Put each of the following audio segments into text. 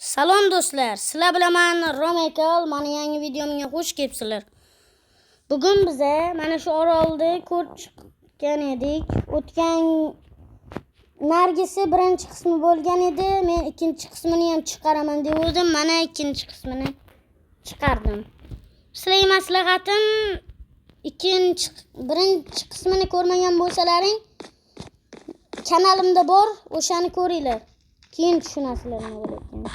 Salom do'stlar, sizlar bilan men Romekal, mana yangi videomga xush kelibsizlar. Bugun bize mana shu orolda ko'rib chiqqan edik. O'tgan Nargisi birinchi qismi bo'lgan edi. Men ikkinchi qismini ham chiqaraman deb o'yladim. Mana ikkinchi qismini chiqardim. Sizlarga maslahatim, birinchi qismini ko'rmagan bo'lsalaring, kanalimda bor, o'shani ko'ringlar. Keyin tushunasizlar nima bo'layotganini.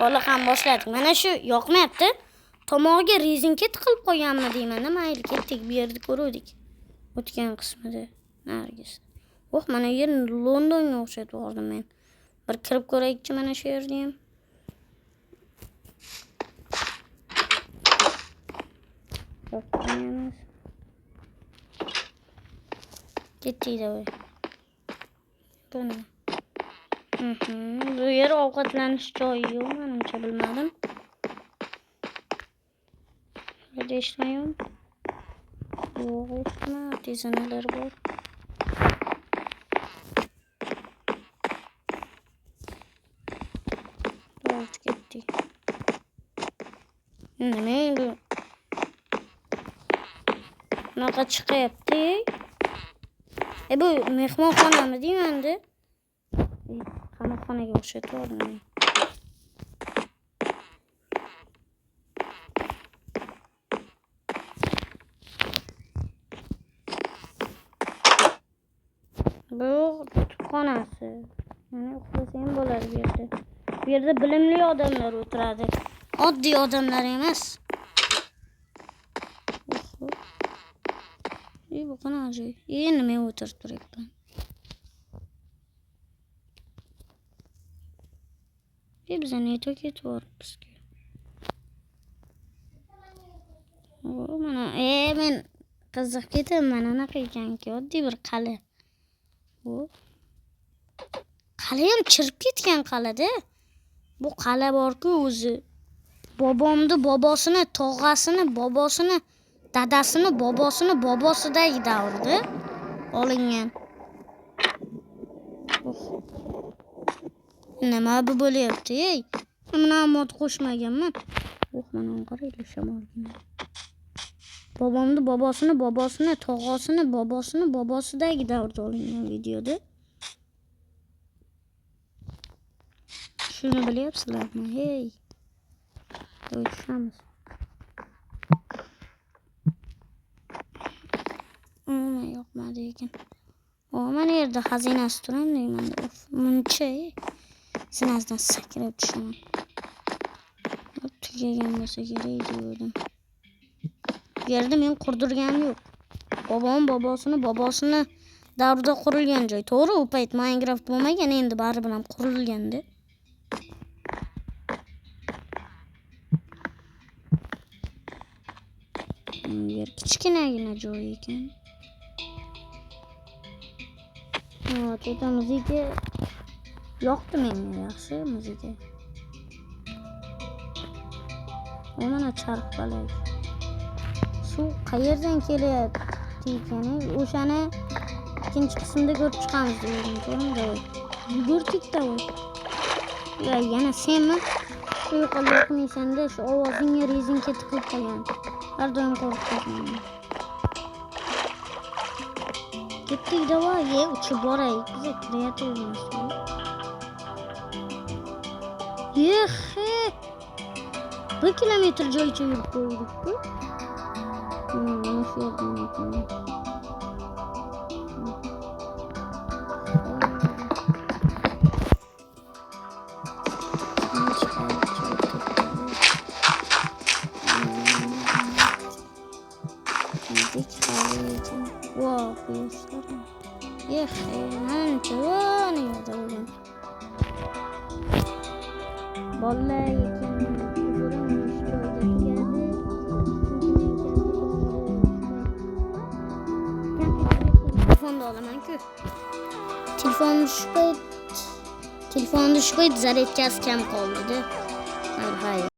Bola ham boshladik. Mana shu yoqmayapti. Tomog'iga rezinka tiqilib qo'yganmi deyman. Mayli, ketdik, bu yerda ko'rdik. O'tgan qismida Nargis. Mana yer Londonga o'xshatib bordim men. Bir kirib ko'raylikchi mana shu yerda ham. Ketdik da. Bu yer ovqatlanish joyi yo'q, menimcha, bilmadim. Hadi ishlayam. Yo'q, ishma, tezanalar bor. To'g'ri ketdik. Nima bu? Bunaqa chiqyapti. Bu mehmonxonami deyman-da? Qamoqxonaga o'xshatib oldim. Bu kutubxonasi. Mana uxlasam bo'ladi bu yerda. Bu yerda bilimli odamlar o'tiradi. Oddiy odamlar emas. Bu qanaqa joy? Endi men o'tirib turibman. Bize ne toket var bizga. Mana men qiziq ketaman, anaqa ekanki, oddiy bir qala. Qala ham chirib ketgan qalada. Bu qala borku o'zi. Bobomni bobosini, tog'asini, bobosini, dadasini, bobosini, bobosidagi davrda olingan. Nima bu bo'lyapti, ey? Mana mod qo'shmaganman. Mana qaraylar shamolga. Bobomni bobosini, bobosini, tog'asini, bobosini, bobosidagi davrda olingan videoda. Shuni bilyapsizlarmi? Hey. Ko'rishamiz. Yo'qmadi ekan. Mana yerda xazinasi turadi deyman. Muncha. Sinazdan sakrab tushaman. Tugagan bo'lsa kerak dedim. Bu yerda men qurdirganim yo'q. Bobosini davrida qurilgan joy. To'g'ri, u payt Minecraft bo'lmagan, endi baribir ham qurilganda. Bu yer kichkinagina joy ekan. To'ta muzika yoqdi menga, yaxshi muzika. Mana charxpalak. Suv qayerdan kelyapti ekan? O'shani ikkinchi qismda ko'rib chiqamiz dedim. To'g'rimi? Yugurdik-da. Yana senmi? Shu yo'qolib yo'qmaysanda, shu ovozingga rezinka tiqilib qolgan. Har doim qo'rqaman. Ketdik davay, uchib boraylik. Biz kreativmiz. Yehe. 1 kilometr joycha yurib ko'rdik-ku. Mana shu yerdan ekan. Wow, kuyuşlarım. Mançoğun yolda oğlum. Vallahi yekin. Telefonda olamam ki. Telefonda şu payt zaryadkasi kam qoldi. Hayır.